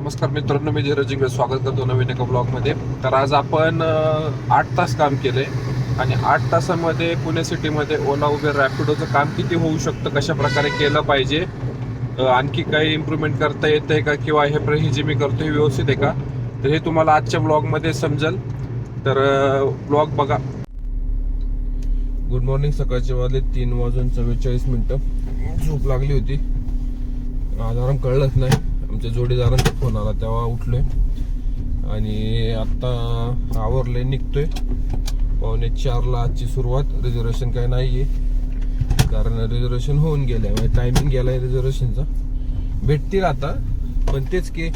नमस्कार मित्रांनो, मी धीरज जिंगरे स्वागत करतो नवीन एका ब्लॉगमध्ये. तर आज आपण 8 तास काम केले आणि 8 तासामध्ये पुणे सिटीमध्ये ओला उबेर रॅपिडोचं काम किती होऊ शकतं, कशा प्रकारे केलं पाहिजे, आणखी काही इम्प्रूव्हमेंट करता येतंय का, किंवा हे जे मी करतो हे व्यवस्थित आहे का, तर हे तुम्हाला आजच्या ब्लॉगमध्ये समजेल. तर ब्लॉग बघा. Good morning. सकाळचे वाजले 3:44. झोप लागली होती, अलार्म कळलंच नाही. आमच्या जोडीदारांचा फोन आला तेव्हा उठलोय आणि आत्ता आवरले, निघतोय. 3:45ला आजची सुरुवात. रिझर्वेशन काय नाहीये, कारण रिझर्वेशन होऊन गेलंय, म्हणजे टायमिंग गेलाय रिझर्वेशनचा. भेटतील आता, पण तेच की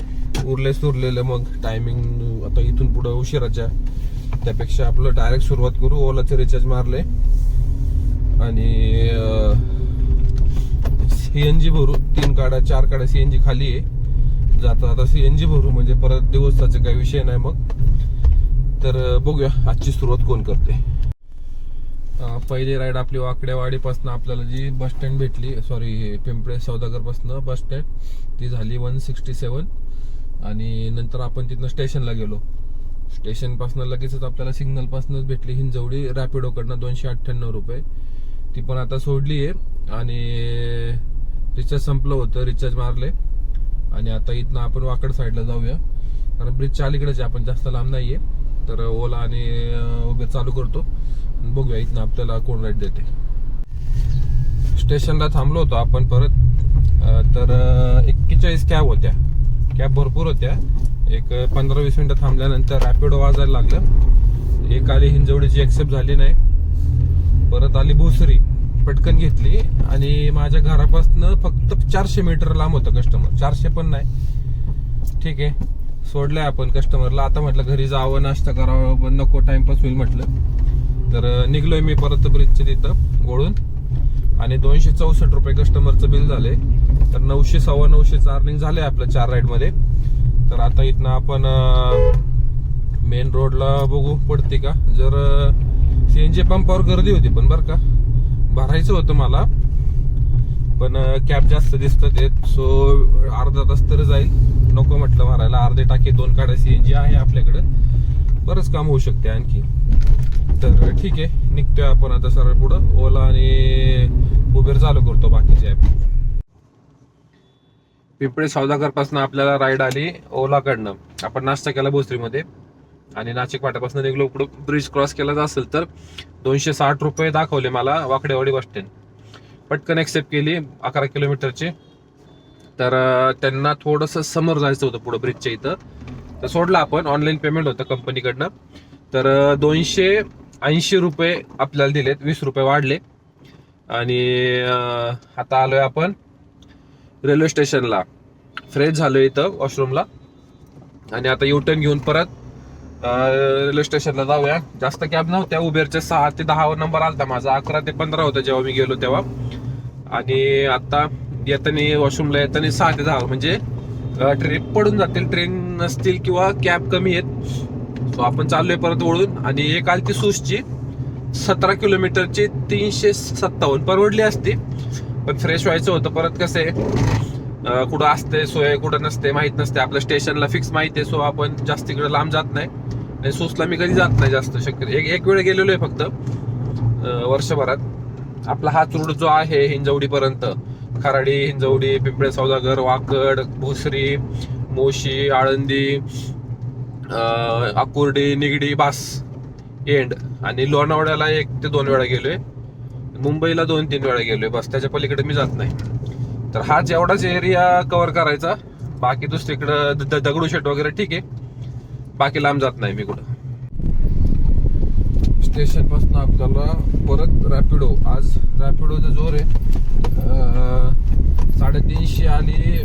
उरलेलं मग टायमिंग आता इथून पुढे उशिराच्या, त्यापेक्षा आपलं डायरेक्ट सुरुवात करू. ओलाचे रिचार्ज मारले आणि सीएनजी भरू. 4 गाड्या सीएनजी खाली आहे. जाता सीएनजी भरू, म्हणजे परत दिवसाचे काही विषय नाही मग. तर बघूया आजची सुरुवात कोण करते. पहिली राईड आपली वाकडेवाडीपासून आपल्याला जी बस स्टँड भेटली, सॉरी पिंपळे सौदागर पासून बस स्टँड, ती झाली 167. आणि नंतर आपण तिथनं स्टेशनला गेलो. स्टेशन पासून लगेचच आपल्याला सिग्नल पासूनच भेटली हिंजवडी रॅपिडोकडनं 298 रुपये. ती पण आता सोडली आहे आणि रिचार्ज संपलं होतं, रिचार्ज मारले. आणि आता इथनं आपण वाकड साईडला जाऊया, कारण ब्रिजच्या अलीकडेच आपण जास्त लांब नाहीये. तर ओला आणि उबेर चालू करतो, बघूया इथनं आपल्याला कोण राईड देते. स्टेशनला थांबलो होतो आपण परत. तर 41 कॅब होत्या, कॅब भरपूर होत्या. एक 15-20 मिनिटं थांबल्यानंतर रॅपिडो वाजायला लागलं. एक आली हिंजवडीची, एक्सेप्ट झाली नाही. परत आली भोसरी, पटकन घेतली. आणि माझ्या घरापासून फक्त 400 मीटर लांब होतं कस्टमर. 400 पण नाही, ठीक आहे. सोडलंय आपण कस्टमरला. आता म्हटलं घरी जावं, नाश्ता करावं, पण नको, टाइमपास होईल म्हटलं. तर निघलोय मी परत ब्रिजच्या तिथं वळून. आणि 264 रुपये कस्टमरचं बिल झाले. तर 900 900 अर्निंग झाले आपलं 4 राईडमध्ये. तर आता इथनं आपण मेन रोडला बघू पडते का. जर सीएनजी पंपावर गर्दी होती पण बरं का, भरायचं होतं मला, पण कॅब जास्त दिसतात येत. सो अर्धा तास तर जाईल, नको म्हटलं भरायला. अर्धे टाके 2 गाड्या सीएनजी आहे आपल्याकडे, बरंच काम होऊ शकते आणखी. तर ठीक आहे, निघतोय आपण आता सरळ पुढं. ओला आणि उबेर चालू करतो बाकीचे ॲप. पिंपळे सौदागर पासून आपल्याला राईड आली ओलाकडनं. आपण नाश्ता केला भोसरीमध्ये आणि नाशिक फाट्यापासून निघलो. पुढे ब्रिज क्रॉस केला असेल तर 260 रुपये दाखवले मला वाकडेवाडी बस स्टँड. पटकन एक्सेप्ट केली 11 किलोमीटरची. तर त्यांना थोडंसं समोर जायचं होतं पुढं ब्रिजच्या इथं, तर सोडलं आपण. ऑनलाईन पेमेंट होतं कंपनीकडनं. तर 280 रुपये आपल्याला दिलेत, 20 रुपये वाढले. आणि आता आलोय आपण रेल्वे स्टेशनला. फ्रेश झालोय इथं वॉशरूमला आणि आता युटर्न घेऊन परत रेल्वे स्टेशनला जाऊया. जास्त कॅब नव्हत्या उबेरच्या. 6 ते 10 नंबर आलता माझा. 11 ते 15 होता जेव्हा मी गेलो तेव्हा. आणि आता येताना वॉशरूमला येताना 6 ते 10, म्हणजे ट्रिप पडून जातील, ट्रेन नसतील किंवा कॅब कमी आहेत. सो आपण चाललोय परत वळून. आणि एक आलती सूसची 17 किलोमीटरची 357, परवडली असती, पण फ्रेश व्हायचं होतं. परत कसं आहे, कुठं असते सोय, कुठं नसते माहित नसते. आपल्या स्टेशनला फिक्स माहिती आहे, सो आपण जास्त इकडे लांब जात नाही. आणि सूसला मी कधी जात नाही जास्त, शक्य एक वेळ गेलेलो आहे फक्त वर्षभरात. आपला हाच रूट जो आहे हिंजवडीपर्यंत, खराडी, हिंजवडी, पिंपळे सौदागर, वाकड, भोसरी, मोशी, आळंदी, आकुर्डी, निगडी, बास एंड. आणि लोणावळ्याला 1 ते 2 वेळा गेलोय. मुंबईला 2-3 वेळा गेलोय, बस. त्याच्या पलीकडे मी जात नाही. तर हा जेवढाच एरिया कव्हर करायचा. बाकी दुसरीकडं दगडूशेठ वगैरे ठीक आहे, बाकी लांब जात नाही मी कुठं. स्टेशन पासून आपल्याला परत रॅपिडो. आज रॅपिडोचा जोर आहे. 350 आली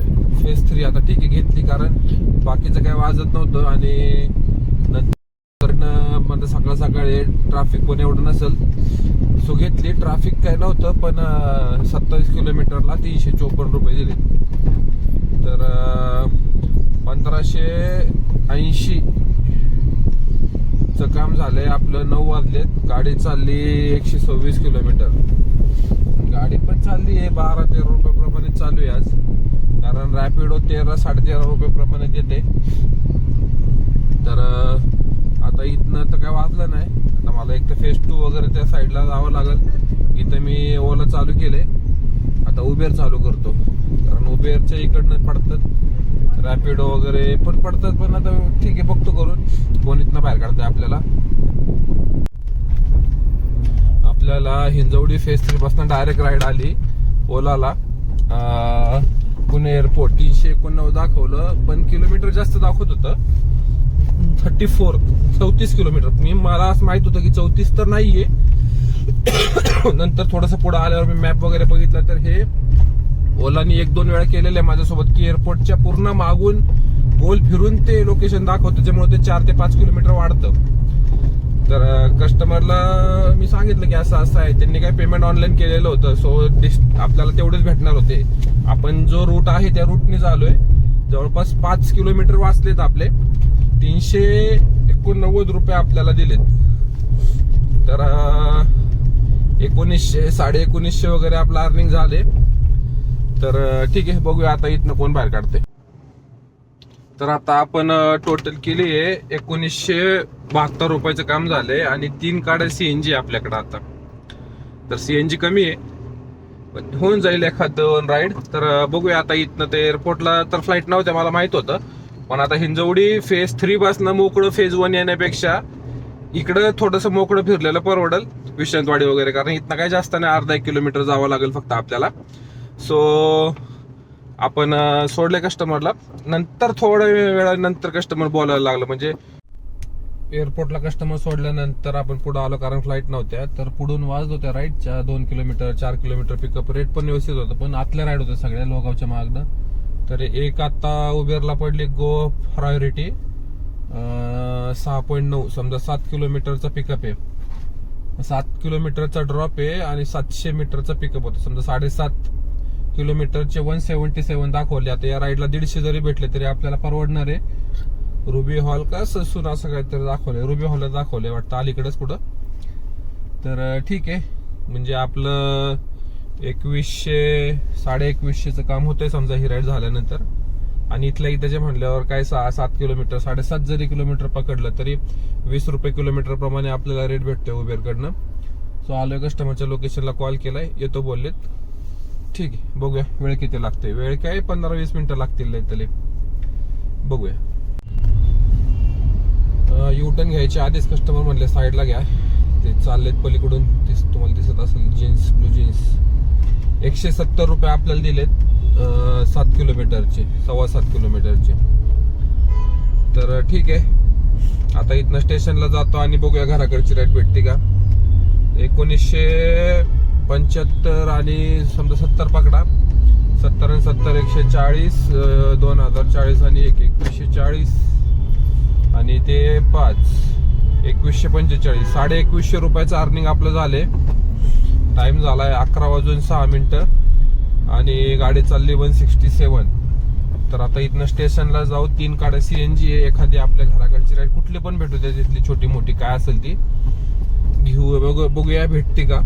फेज 3. आता ठीक आहे, घेतली, कारण बाकीचं काय वाजत नव्हतं. आणि नंतर सकाळ सकाळी ट्रॅफिक पण एवढं नसेल, सो घेतली. ट्रॅफिक काय नव्हतं, पण 27 किलोमीटरला 354 रुपये दिले. तर 1580 चं काम झालंय आपलं. 9 वाजलेत. गाडी चालली 126 किलोमीटर. गाडी पण चालली आहे 12-13 रुपये प्रमाणे चालू आहे आज. कारण रॅपिडो 13-13.5 रुपये प्रमाणे देते. तर आता इथनं तर काय वाजलं नाही. आता मला एक तर फेज 2 वगैरे त्या साईडला जावं लागेल. इथं मी ओला चालू केले, आता उबेर चालू करतो. कारण उबेरच्या इकडनं पडतात, रॅपिडो वगैरे पण पडतात. पण आता ठीक आहे, बघतो करून कोण इथनं बाहेर काढतंय आपल्याला. आपल्याला हिंजवडी फेज 3 पासून डायरेक्ट राईड आली ओलाला. पुणे एअरपोर्ट 389 दाखवलं, पण किलोमीटर जास्त दाखवत होतं. 34 किलोमीटर. मला असं माहित होतं की 34 तर नाहीये. नंतर थोडस पुढे आल्यावर मी मॅप वगैरे बघितला तर हे ओलानी 1-2 वेळा केलेलं आहे माझ्यासोबत की एअरपोर्टच्या पूर्ण मागून गोल फिरून ते लोकेशन दाखवतं, त्याच्यामुळे ते 4 ते 5 किलोमीटर वाढतं. तर कस्टमरला मी सांगितलं की असं असं आहे. त्यांनी काय पेमेंट ऑनलाईन केलेलं होतं, सो आपल्याला तेवढेच भेटणार होते. आपण जो रूट आहे त्या रूटने चालूय. जवळपास 5 किलोमीटर वाचलेत आपले. 389 रुपये आपल्याला दिलेत. तर 1900 1950 वगैरे आपलं अर्निंग झाले. तर ठीक आहे, बघूया आता इथनं कोण बाहेर काढते. तर आता आपण टोटल केली आहे 1972 रुपयाचं काम झालंय आणि 3 गाड्या सीएनजी आपल्याकडे आता. तर सीएनजी कमी आहे, पण होऊन जाईल एखाद 2 राईड. तर बघूया आता इथनं ते एअरपोर्टला तर फ्लाईट नव्हत्या मला माहित होतं. पण आता हिंजवडी फेज 3 पासून मोकळं फेज 1 येण्यापेक्षा इकडं थोडंसं मोकळं फिरलेलं परवडल, विश्रांतवाडी वगैरे. कारण इथनं काय जास्त नाही, अर्धा 1 किलोमीटर जावं लागेल फक्त आपल्याला. सो आपण सोडले कस्टमरला. नंतर थोड्या वेळानंतर कस्टमर बोलायला लागलं. म्हणजे एअरपोर्टला कस्टमर सोडल्यानंतर आपण पुढे आलो, कारण फ्लाईट नव्हत्या. तर पुढून वाजत होत्या राईडच्या 2 किलोमीटर 4 किलोमीटर पिकअप. रेट पण व्यवस्थित होतं, पण आतल्या राईड होत्या सगळ्या लोगावच्या मागणं. तर एक आता उबेरला पडली गो प्रायोरिटी 6.9, समजा 7 किलोमीटरचा पिकअप आहे. 7 किलोमीटरचा ड्रॉप आहे आणि 700 मीटरचा पिकअप होतो. समजा 7.5 किलोमीटरचे 177 दाखवले. आता या राईडला 150 जरी भेटले तरी आपल्याला परवडणार आहे. रुबी हॉल का ससून असं काहीतरी दाखवलंय, रुबी हॉलला दाखवलंय वाटतं अलीकडेच कुठं. तर ठीक आहे, म्हणजे आपलं 2100 2150चं काम होतंय समजा ही राईड झाल्यानंतर. आणि इथल्या इथं जे म्हणल्यावर काय 6-7 किलोमीटर 7.5 जरी किलोमीटर पकडलं तरी 20 रुपये किलोमीटर प्रमाणे आपल्याला रेट भेटतोय उबेरकडनं. सो आलोय, कस्टमरच्या लोकेशनला कॉल केलाय, येतो बोललेत. ठीक आहे, बघूया वेळ किती लागते. वेळ काय 15-20 मिनिटं लागतील तरी. बघूया. युटर्न घ्यायच्या आधीच कस्टमर म्हणले साईडला घ्या. ते चाललेत पलीकडून, तुम्हाला दिसत असेल जीन्स, ब्लू जीन्स. 170 रुपये आपल्याला दिलेत 7 किलोमीटरचे, 7.25 किलोमीटरचे. तर ठीक आहे, आता इथनं स्टेशनला जातो आणि बघूया घराकडची रेट भेटते का. 1975 आणि समजा 70 पकडा. 70 आणि 70 140, 2040 आणि 2140 आणि ते 5 2145. 2150 रुपयाचं अर्निंग आपलं झाले. टाइम झालाय 11:06 आणि गाडी चालली 167. तर आता इथनं स्टेशनला जाऊ. 3 गाड्या सीएनजी आहे. एखादी आपल्या घराकडची राईड कुठली पण भेटू द्या, तिथली छोटी मोठी काय असेल ती घेऊ, बघूया भेटते का.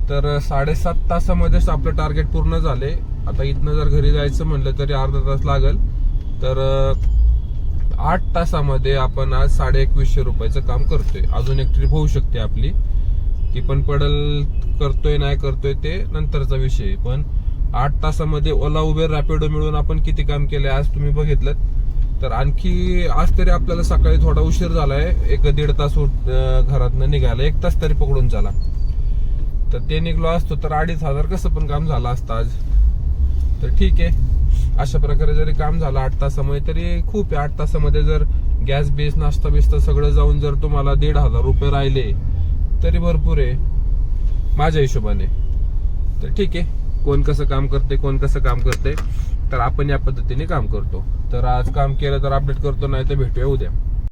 तर 7.5 तासामध्येच आपलं टार्गेट पूर्ण झाले. आता इथनं जर घरी जायचं म्हणलं तरी अर्धा तास लागेल. तर 8 तासामध्ये आपण आज 2150 रुपयाचं काम करतोय. अजून एक ट्रिप होऊ शकते आपली, ती पण पडल. करतोय नाही करतोय ते नंतरचा विषय. पण 8 तासामध्ये ओला उबेर रॅपिडो मिळून आपण किती काम केलंय आज तुम्ही बघितलं. तर आणखी आज तरी आपल्याला सकाळी थोडा उशीर झालाय, 1-1.5 तास घरातनं निघायला, 1 तास तरी पकडून चला. तर ते निघलो असतो तर 2500 कसं पण काम झालं असतं आज. तर ठीक आहे, अशा प्रकारे जरी काम झालं 8 तासामध्ये तरी खूप आहे. 8 तासामध्ये जर गॅस बेस नाश्ता बिस्ता सगळं जाऊन जर तुम्हाला 1,500 रुपये राहिले तरी भरपूर आहे माझ्या हिशोबाने. तर ठीक आहे, कोण कसं काम करते कोण कसं काम करते, तर आपण या पद्धतीने काम करतो. तर आज काम केलं तर अपडेट करतो, नाही तर भेटूया उद्या.